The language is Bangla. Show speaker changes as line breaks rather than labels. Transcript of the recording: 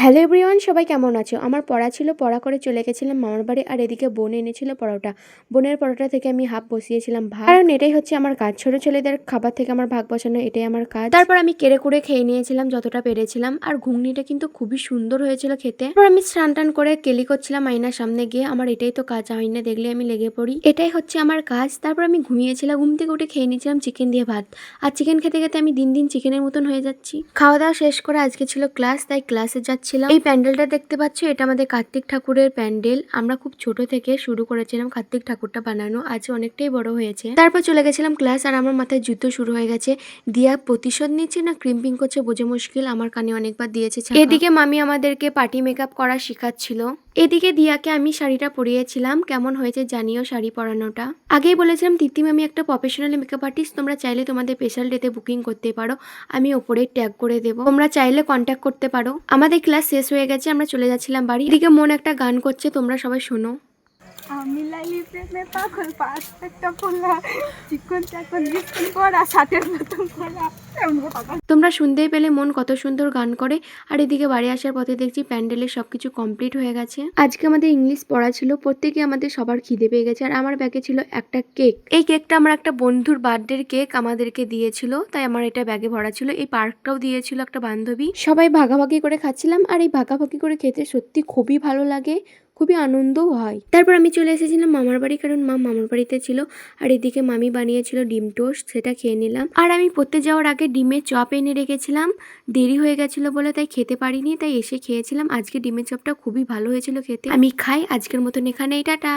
হ্যালো এভরিওয়ান, সবাই কেমন আছো? আমার পড়া ছিল, পড়া করে চলে গেছিলাম মামার বাড়ি। আর এদিকে বোন এনেছিল পরোটা। বোনের পরোটা থেকে আমি হাফ বসিয়েছিলাম ভাত, কারণ এটাই হচ্ছে আমার কাজ। ছোট ছেলেদের খাবার থেকে আমার ভাগ বসানো, এটাই আমার কাজ। তারপর আমি কেড়ে কুড়ে খেয়ে নিয়েছিলাম যতটা পেরেছিলাম। আর ঘুগনিটা কিন্তু খুবই সুন্দর হয়েছিল খেতে। তারপর আমি স্নান টান করে কেলি করছিলাম আয়নার সামনে গিয়ে। আমার এটাই তো কাজ, আয়না দেখলে আমি লেগে পড়ি, এটাই হচ্ছে আমার কাজ। তারপর আমি ঘুমিয়েছিলাম, ঘুম থেকে উঠে খেয়ে নিয়েছিলাম চিকেন দিয়ে ভাত। আর চিকেন খেতে খেতে আমি দিন দিন চিকেনের মতন হয়ে যাচ্ছি। খাওয়া দাওয়া শেষ করে আজকে ছিল ক্লাস, তাই ক্লাসে যাচ্ছিলাম। এই প্যান্ডেলটা দেখতে পাচ্ছ, এটা আমাদের কার্তিক ঠাকুরের প্যান্ডেল। আমরা খুব ছোট থেকে শুরু করেছিলাম কার্তিক ঠাকুরটা বানানো, আজ অনেকটাই বড় হয়েছে। তারপর চলে গেছিলাম ক্লাস, আর আমার মাথায় যুদ্ধ শুরু হয়ে গেছে। দিয়া প্রতিশোধ নিচ্ছে না ক্রিম্পিং করছে বোঝে মুশকিল, আমার কানে অনেকবার দিয়েছে ছাকা। এদিকে মামি আমাদেরকে পার্টি মেকআপ করা শেখাচ্ছিল। এদিকে দিয়াকে আমি শাড়িটা পরিয়েছিলাম, কেমন হয়েছে জানিও শাড়ি পরানোটা। আগেই বলেছিলাম তিতিম আমি একটা প্রফেশনাল মেকআপ আর্টিস্ট, তোমরা চাইলে তোমাদের স্পেশাল ডেতে বুকিং করতে পারো, আমি ওপরে ট্যাগ করে দেবো, তোমরা চাইলে কন্ট্যাক্ট করতে পারো। আমাদের ক্লাস শেষ হয়ে গেছে, আমরা চলে যাচ্ছিলাম বাড়ি। এদিকে মন একটা গান করছে, তোমরা সবাই শোনো।
আমি লাইলি প্রেমে পাগল পাঁচটা পোলা চিকন চাকন বিস্কুট করা ষাটের মতন করা।
তোমরা শুনতেই পেলে মন কত সুন্দর গান করে। আর এদিকে বাড়ি আসার পথে দেখছি প্যান্ডেলের সবকিছু কমপ্লিট হয়ে গেছে। আজকে আমাদের ইংলিশ পড়া ছিল, প্রত্যেকে আমাদের সবার খিদে পেয়ে গেছে। আর আমার ব্যাগে ছিল একটা কেক। এই কেকটা আমার একটা বন্ধুর বার্থডের কেক আমাদেরকে দিয়েছিল, তাই আমার এটা ব্যাগে ভরা ছিল। এই পার্কটাও দিয়েছিল একটা বান্ধবী। সবাই ভাগাভাগি করে খাচ্ছিলাম, আর এই ভাগাভাগি করে খেতে সত্যি খুবই ভালো লাগে, খুবই আনন্দও হয়। তারপর আমি চলে এসেছিলাম মামার বাড়ি, কারণ মা মামার বাড়িতে ছিল। আর এদিকে মামি বানিয়েছিল ডিম টোস্ট, সেটা খেয়ে নিলাম। আর আমি পড়তে যাওয়ার আগে ডিমের চপ এনে রেখেছিলাম, দেরি হয়ে গেছিল বলে তাই খেতে পারিনি, তাই এসে খেয়েছিলাম। আজকে ডিমের চপটা খুবই ভালো হয়েছিল খেতে। আমি খাই, আজকের মতন এখানেই টাটা।